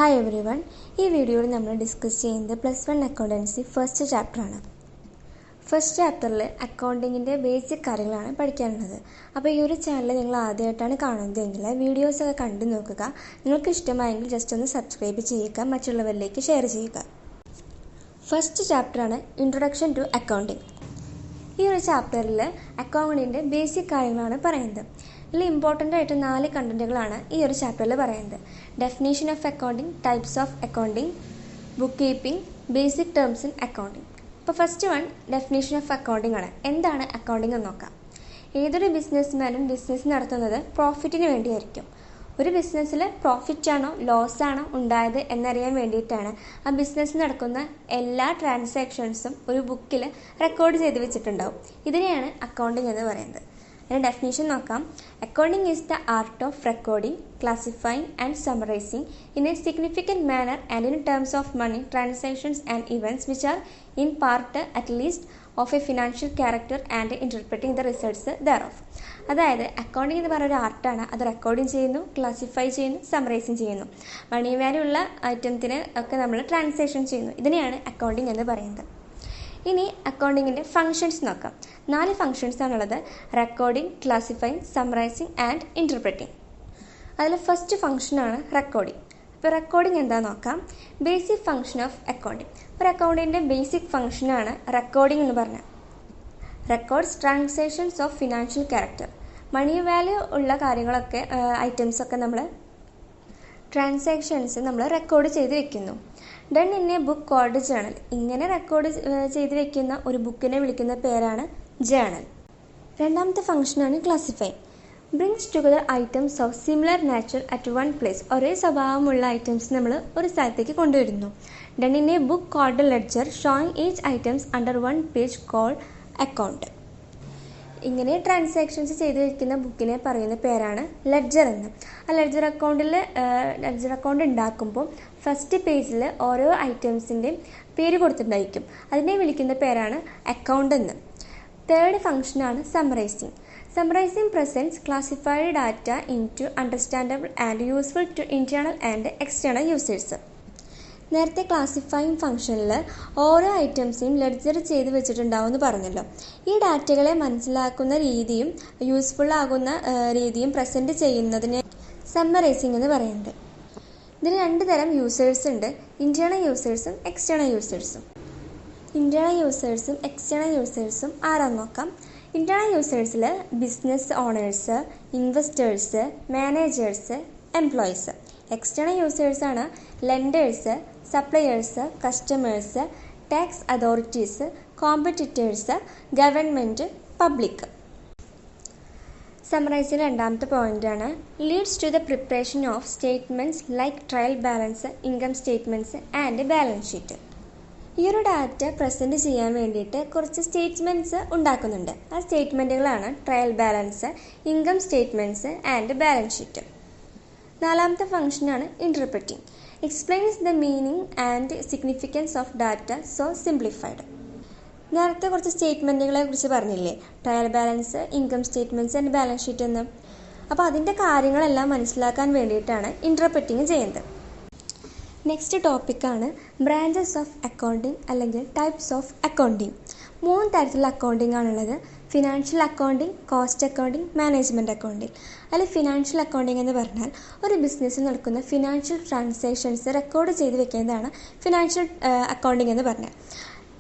Hi every one. ഈ വീഡിയോയിൽ നമ്മൾ ഡിസ്കസ് ചെയ്യുന്നത് +1 അക്കൗണ്ടൻസി ഫസ്റ്റ് ചാപ്റ്ററാണ്. ഫസ്റ്റ് ചാപ്റ്ററിൽ അക്കൗണ്ടിങ്ങിൻ്റെ ബേസിക് കാര്യങ്ങളാണ് പഠിക്കാനുള്ളത്. അപ്പോൾ ഈ ഒരു ചാനൽ നിങ്ങൾ ആദ്യമായിട്ടാണ് കാണുന്നതെങ്കിൽ വീഡിയോസൊക്കെ കണ്ടു നോക്കുക. നിങ്ങൾക്ക് ഇഷ്ടമായെങ്കിൽ ജസ്റ്റ് ഒന്ന് സബ്സ്ക്രൈബ് ചെയ്യുക, മറ്റുള്ളവരിലേക്ക് ഷെയർ ചെയ്യുക. ഫസ്റ്റ് ചാപ്റ്ററാണ് ഇൻട്രൊഡക്ഷൻ ടു അക്കൗണ്ടിങ്. ഈ ഒരു ചാപ്റ്ററിൽ അക്കൗണ്ടിൻ്റെ ബേസിക് കാര്യങ്ങളാണ് പറയുന്നത്. ഇതിൽ ഇമ്പോർട്ടൻ്റ് ആയിട്ട് 4 കണ്ടൻറ്റുകളാണ് ഈ ഒരു ചാപ്റ്ററിൽ പറയുന്നത്. Definition of accounting, types of accounting, book keeping, basic terms in accounting. അപ്പോൾ first one definition of accounting ആണ്. എന്താണ് അക്കൗണ്ടിങ് എന്ന് നോക്കാം. ഏതൊരു ബിസിനസ്മാനും ബിസിനസ് നടത്തുന്നത് പ്രോഫിറ്റിന് വേണ്ടിയായിരിക്കും. ഒരു ബിസിനസ്സിൽ പ്രോഫിറ്റാണോ ലോസാണോ ഉണ്ടായത് എന്നറിയാൻ വേണ്ടിയിട്ടാണ് ആ ബിസിനസ് നടക്കുന്ന എല്ലാ ട്രാൻസാക്ഷൻസും ഒരു ബുക്കിൽ റെക്കോർഡ് ചെയ്ത് വെച്ചിട്ടുണ്ടാവും. ഇതിനെയാണ് അക്കൗണ്ടിങ് എന്ന് പറയുന്നത്. അതിൻ്റെ ഡെഫിനേഷൻ നോക്കാം. Accounting is the art of recording, classifying and summarizing in a significant manner and in terms of money transactions and events which are in part at least of a financial character and interpreting the results thereof. അതായത് accounting എന്ന് പറയുന്ന ഒരു ആർട്ടാണ്. അത് recording ചെയ്യുന്നു, classify ചെയ്യുന്നു, summarising ചെയ്യുന്നു. മണി value ഉള്ള ഐറ്റത്തിന് ഒക്കെ നമ്മൾ ട്രാൻസാക്ഷൻ ചെയ്യുന്നു. ഇതിനെയാണ് അക്കൗണ്ടിങ് എന്ന് പറയുന്നത്. ഇനി അക്കൗണ്ടിങ്ങിൻ്റെ ഫങ്ഷൻസ് നോക്കാം. 4 ഫങ്ഷൻസ് ആണുള്ളത്: recording, classifying, summarising and interpreting. അതിൽ ഫസ്റ്റ് ഫങ്ഷനാണ് റെക്കോർഡിംഗ്. ഇപ്പോൾ റെക്കോർഡിംഗ് എന്താണെന്ന് നോക്കാം. Basic function of accounting. ഒരു അക്കൗണ്ടിൻ്റെ ബേസിക് ഫങ്ഷനാണ് റെക്കോർഡിംഗ് എന്ന് പറഞ്ഞാൽ. Records transactions of financial character. Money value ഉള്ള കാര്യങ്ങളൊക്കെ ഐറ്റംസൊക്കെ ട്രാൻസാക്ഷൻസ് നമ്മൾ റെക്കോർഡ് ചെയ്ത് വെക്കുന്നു. Done in a book called journal. ഇങ്ങനെ റെക്കോർഡ് ചെയ്ത് വെക്കുന്ന ഒരു ബുക്കിനെ വിളിക്കുന്ന പേരാണ് ജേണൽ. രണ്ടാമത്തെ ഫംഗ്ഷനാണ് classify. Brings together items of similar nature at one place. ഒരേ സ്വഭാവമുള്ള ഐറ്റംസ് നമ്മൾ ഒരു സ്ഥലത്തേക്ക് കൊണ്ടുവരുന്നു. Done in a book called ledger, showing each items under one page called account. ഇങ്ങനെ ട്രാൻസാക്ഷൻസ് ചെയ്ത് വയ്ക്കുന്ന ബുക്കിനെ പറയുന്ന പേരാണ് ലെഡ്ജർ എന്ന്. ആ ലെഡ്ജർ അക്കൗണ്ട് ഉണ്ടാക്കുമ്പോൾ ഫസ്റ്റ് പേജിൽ ഓരോ ഐറ്റംസിൻ്റെയും പേര് കൊടുത്തിട്ടുണ്ടായിരിക്കും. അതിനെ വിളിക്കുന്ന പേരാണ് അക്കൗണ്ട് എന്ന്. തേർഡ് ഫംഗ്ഷനാണ് summarizing. Summarizing presents classified data into understandable and useful to internal and external users. നേരത്തെ ക്ലാസിഫൈങ് ഫംഗ്ഷനിൽ ഓരോ ഐറ്റംസിനും ലെഡ്ജർ ചെയ്ത് വെച്ചിട്ടുണ്ടാവും എന്ന് പറഞ്ഞല്ലോ. ഈ ഡാറ്റകളെ മനസ്സിലാക്കുന്ന രീതിയും യൂസ്ഫുൾ ആകുന്ന രീതിയും പ്രസൻറ്റ് ചെയ്യുന്നതിന് സമ്മറൈസിങ് എന്ന് പറയുന്നുണ്ട്. ഇതിന് 2 തരം യൂസേഴ്സ് ഉണ്ട്: ഇൻറ്റേർണൽ യൂസേഴ്സും എക്സ്റ്റേണൽ യൂസേഴ്സും. ഇൻറ്റേർണൽ യൂസേഴ്സും എക്സ്റ്റേണൽ യൂസേഴ്സും ആരാന്ന് നോക്കാം. ഇൻറ്റേർണൽ യൂസേഴ്സിൽ business owners, investors, managers, employees. External യൂസേഴ്സാണ് lenders, suppliers, customers, tax authorities, competitors, government, public. സമ്മറൈസിൻ്റെ രണ്ടാമത്തെ പോയിൻ്റാണ് leads to the preparation of statements like trial balance, income statements and balance sheet. ഈ ഒരു ഡാറ്റ പ്രസൻറ്റ് ചെയ്യാൻ വേണ്ടിയിട്ട് കുറച്ച് സ്റ്റേറ്റ്മെൻറ്റ്സ് ഉണ്ടാക്കുന്നുണ്ട്. ആ സ്റ്റേറ്റ്മെൻറ്റുകളാണ് trial balance, income statements and balance sheet. നാലാമത്തെ ഫംഗ്ഷനാണ് interpreting. Explains the meaning and significance of data so simplified. നേരത്തെ കുറച്ച് സ്റ്റേറ്റ്മെൻറ്റുകളെ കുറിച്ച് പറഞ്ഞില്ലേ, trial balance, income statements and balance sheet എന്ന്. അപ്പോൾ അതിൻ്റെ കാര്യങ്ങളെല്ലാം മനസ്സിലാക്കാൻ വേണ്ടിയിട്ടാണ് ഇൻ്റർപ്രറ്റിംഗ് ചെയ്യുന്നത്. നെക്സ്റ്റ് ടോപ്പിക്കാണ് ബ്രാഞ്ചസ് ഓഫ് അക്കൗണ്ടിങ് അല്ലെങ്കിൽ ടൈപ്സ് ഓഫ് അക്കൗണ്ടിങ്. 3 തരത്തിലുള്ള അക്കൗണ്ടിങ് ആണുള്ളത്: financial accounting, cost accounting, management accounting. അതിൽ ഫിനാൻഷ്യൽ അക്കൗണ്ടിങ് എന്ന് പറഞ്ഞാൽ ഒരു ബിസിനസ്സിൽ നടക്കുന്ന ഫിനാൻഷ്യൽ ട്രാൻസാക്ഷൻസ് റെക്കോർഡ് ചെയ്ത് വെക്കുന്നതാണ് ഫിനാൻഷ്യൽ അക്കൗണ്ടിങ് എന്ന് പറഞ്ഞാൽ.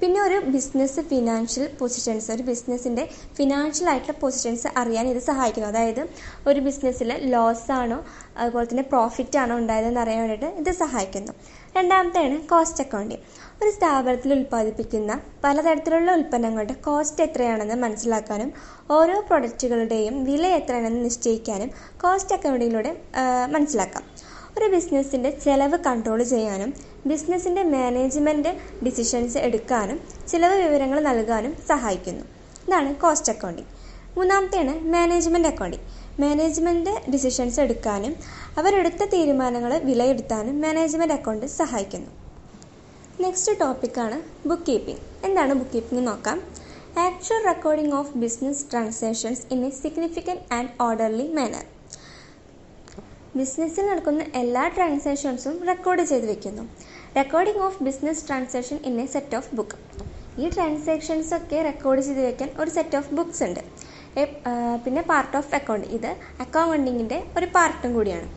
പിന്നെ ഒരു ബിസിനസ് ഫിനാൻഷ്യൽ പൊസിഷൻസ്, ഒരു ബിസിനസ്സിൻ്റെ ഫിനാൻഷ്യൽ ആയിട്ടുള്ള പൊസിഷൻസ് അറിയാൻ ഇത് സഹായിക്കുന്നു. അതായത് ഒരു ബിസിനസ്സിൽ ലോസ് ആണോ അതുപോലെ തന്നെ പ്രോഫിറ്റ് ആണോ ഉണ്ടായതെന്ന് അറിയാൻ വേണ്ടിയിട്ട് ഇത് സഹായിക്കുന്നു. രണ്ടാമത്തെയാണ് കോസ്റ്റ് അക്കൗണ്ടിങ്. ഒരു സ്ഥാപനത്തിൽ ഉൽപ്പാദിപ്പിക്കുന്ന പലതരത്തിലുള്ള ഉൽപ്പന്നങ്ങളുടെ കോസ്റ്റ് എത്രയാണെന്ന് മനസ്സിലാക്കാനും ഓരോ പ്രൊഡക്റ്റുകളുടെയും വില എത്രയാണെന്ന് നിശ്ചയിക്കാനും കോസ്റ്റ് അക്കൗണ്ടിങ്ങിലൂടെ മനസ്സിലാക്കാം. ഒരു ബിസിനസ്സിൻ്റെ ചെലവ് കൺട്രോൾ ചെയ്യാനും ബിസിനസ്സിൻ്റെ മാനേജ്മെൻറ്റ് ഡിസിഷൻസ് എടുക്കാനും ചിലവ് വിവരങ്ങൾ നൽകാനും സഹായിക്കുന്നു. ഇതാണ് കോസ്റ്റ് അക്കൗണ്ടിങ്. മൂന്നാമത്തെയാണ് മാനേജ്മെൻറ്റ് അക്കൗണ്ടിങ്. മാനേജ്മെൻറ്റ് ഡിസിഷൻസ് എടുക്കാനും അവരെടുത്ത തീരുമാനങ്ങൾ വിലയിരുത്താനും മാനേജ്മെൻറ്റ് അക്കൗണ്ട് സഹായിക്കുന്നു. നെക്സ്റ്റ് ടോപ്പിക്കാണ് ബുക്ക് കീപ്പിംഗ്. എന്താണ് ബുക്ക് കീപ്പിംഗ് നോക്കാം. Actual recording of business transactions in a significant and orderly manner. ബിസിനസ്സിൽ നടക്കുന്ന എല്ലാ ട്രാൻസാക്ഷൻസും റെക്കോർഡ് ചെയ്ത് വെക്കുന്നു. Recording of business transaction in a set of book. ഈ ട്രാൻസാക്ഷൻസ് ഒക്കെ റെക്കോർഡ് ചെയ്ത് വെക്കാൻ ഒരു സെറ്റ് ഓഫ് ബുക്സ് ഉണ്ട്. പിന്നെ പാർട്ട് ഓഫ് അക്കൗണ്ട്, ഇത് അക്കൗണ്ടിങ്ങിൻ്റെ ഒരു പാർട്ടും കൂടിയാണ്.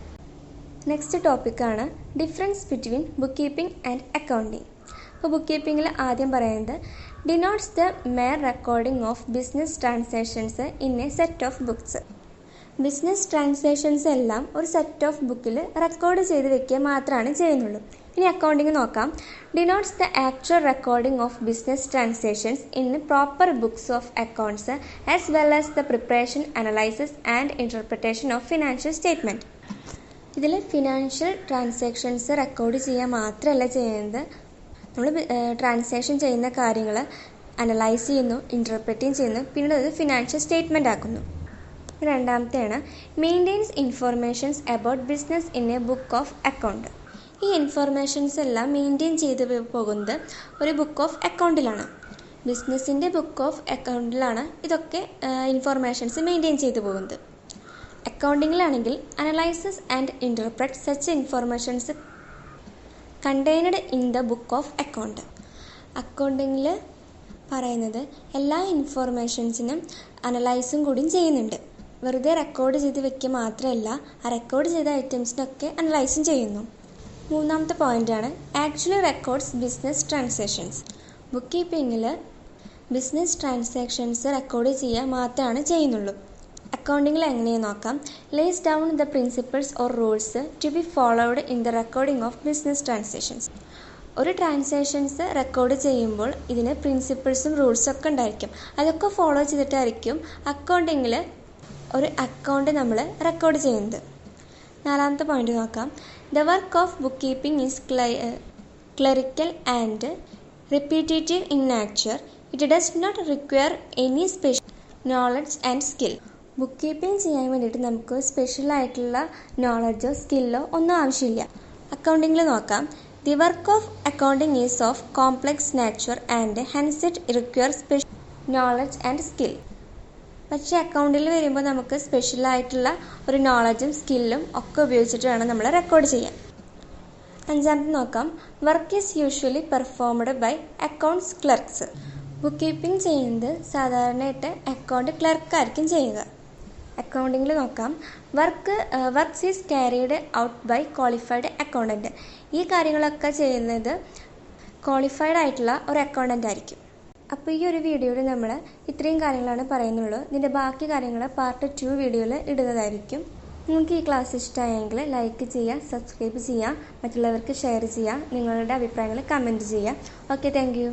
നെക്സ്റ്റ് ടോപ്പിക്കാണ് difference between book keeping and accounting. അപ്പോൾ ബുക്ക് കീപ്പിങ്ങിൽ ആദ്യം പറയുന്നത് denotes the Meyer recording of business transactions in a set of books. Business transactions എല്ലാം ഒരു സെറ്റ് ഓഫ് ബുക്കിൽ റെക്കോർഡ് ചെയ്ത് വെക്കുക മാത്രമാണ് ചെയ്യുന്നുള്ളൂ. ഇനി അക്കൗണ്ടിങ് നോക്കാം. Denotes the actual recording of business transactions in proper books of accounts as well as the preparation, analysis and interpretation of financial statement. ഇതിൽ ഫിനാൻഷ്യൽ ട്രാൻസാക്ഷൻസ് റെക്കോർഡ് ചെയ്യുക മാത്രമല്ല ചെയ്യുന്നത്, നമ്മൾ ട്രാൻസാക്ഷൻ ചെയ്യുന്ന കാര്യങ്ങൾ അനലൈസ് ചെയ്യുന്നു, ഇൻ്റർപ്രറ്റ് ചെയ്യുന്നു, പിന്നീട് അത് ഫിനാൻഷ്യൽ സ്റ്റേറ്റ്മെൻ്റ് ആക്കുന്നു. രണ്ടാമത്തെയാണ് maintains informations about business in a book of account. ഈ ഇൻഫോർമേഷൻസ് എല്ലാം മെയിൻറ്റെയിൻ ചെയ്ത് പോകുന്നത് ഒരു ബുക്ക് ഓഫ് അക്കൗണ്ടിലാണ്. ബിസിനസ്സിൻ്റെ ബുക്ക് ഓഫ് അക്കൗണ്ടിലാണ് ഇതൊക്കെ ഇൻഫോർമേഷൻസ് മെയിൻറ്റെയിൻ ചെയ്ത് പോകുന്നത്. അക്കൗണ്ടിങ്ങിലാണെങ്കിൽ analysis and interpret such informations contained in the book of account. അക്കൗണ്ടിങ്ങിൽ പറയുന്നത് എല്ലാ ഇൻഫോർമേഷൻസിനും അനലൈസും കൂടിയും ചെയ്യുന്നുണ്ട്. വെറുതെ റെക്കോർഡ് ചെയ്ത് വെക്കുക മാത്രമല്ല, ആ റെക്കോർഡ് ചെയ്ത ഐറ്റംസിനൊക്കെ അനലൈസും ചെയ്യുന്നു. മൂന്നാമത്തെ പോയിൻ്റാണ് actually records business transactions. Book കീപ്പിങ്ങിൽ ബിസിനസ് ട്രാൻസാക്ഷൻസ് റെക്കോർഡ് ചെയ്യുക മാത്രമാണ് ചെയ്യുന്നുള്ളൂ. അക്കൗണ്ടിങ്ങിൽ എങ്ങനെയെന്ന് നോക്കാം. Lays down the principles or rules to be followed in the recording of business transactions. ഒരു ട്രാൻസാക്ഷൻസ് റെക്കോർഡ് ചെയ്യുമ്പോൾ ഇതിന് പ്രിൻസിപ്പിൾസും റൂൾസും ഒക്കെ ഉണ്ടായിരിക്കും. അതൊക്കെ ഫോളോ ചെയ്തിട്ടായിരിക്കും അക്കൗണ്ടിങ്ങിൽ ഒരു അക്കൗണ്ട് നമ്മൾ റെക്കോർഡ് ചെയ്യുന്നത്. നാലാമത്തെ പോയിന്റ് നോക്കാം. The work of book keeping is clerical and repetitive in nature. It does not require any special knowledge and skill. Book keeping ചെയ്യാൻ വേണ്ടിയിട്ട് നമുക്ക് സ്പെഷ്യലായിട്ടുള്ള നോളജോ സ്കില്ലോ ഒന്നും ആവശ്യമില്ല. അക്കൗണ്ടിങ്ങിൽ നോക്കാം. The work of accounting is of complex nature and hence it require special knowledge and skill. പക്ഷേ അക്കൗണ്ടിൽ വരുമ്പോൾ നമുക്ക് സ്പെഷ്യലായിട്ടുള്ള ഒരു നോളജും സ്കില്ലും ഒക്കെ ഉപയോഗിച്ചിട്ട് വേണം നമ്മൾ റെക്കോർഡ് ചെയ്യാൻ. അഞ്ചാമത്തെ നോക്കാം. Work is usually performed by accounts clerks. Book keeping ചെയ്യുന്നത് സാധാരണയായിട്ട് അക്കൗണ്ട് ക്ലർക്കായിരിക്കും ചെയ്യുക. അക്കൗണ്ടിങ്ങിൽ നോക്കാം. Works is carried out by qualified accountant. ഈ കാര്യങ്ങളൊക്കെ ചെയ്യുന്നത് ക്വാളിഫൈഡ് ആയിട്ടുള്ള ഒരു അക്കൗണ്ടൻ്റ് ആയിരിക്കും. അപ്പോൾ ഈ ഒരു വീഡിയോയിൽ നമ്മൾ ഇത്രയും കാര്യങ്ങളാണ് പറയുന്നുള്ളൂ. ഇതിൻ്റെ ബാക്കി കാര്യങ്ങൾ പാർട്ട് 2 വീഡിയോയിൽ ഇടുന്നതായിരിക്കും. നിങ്ങൾക്ക് ഈ ക്ലാസ് ഇഷ്ടമായെങ്കിൽ ലൈക്ക് ചെയ്യുക, സബ്സ്ക്രൈബ് ചെയ്യുക, മറ്റുള്ളവർക്ക് ഷെയർ ചെയ്യുക, നിങ്ങളുടെ അഭിപ്രായങ്ങൾ കമൻറ്റ് ചെയ്യുക. Okay, thank you.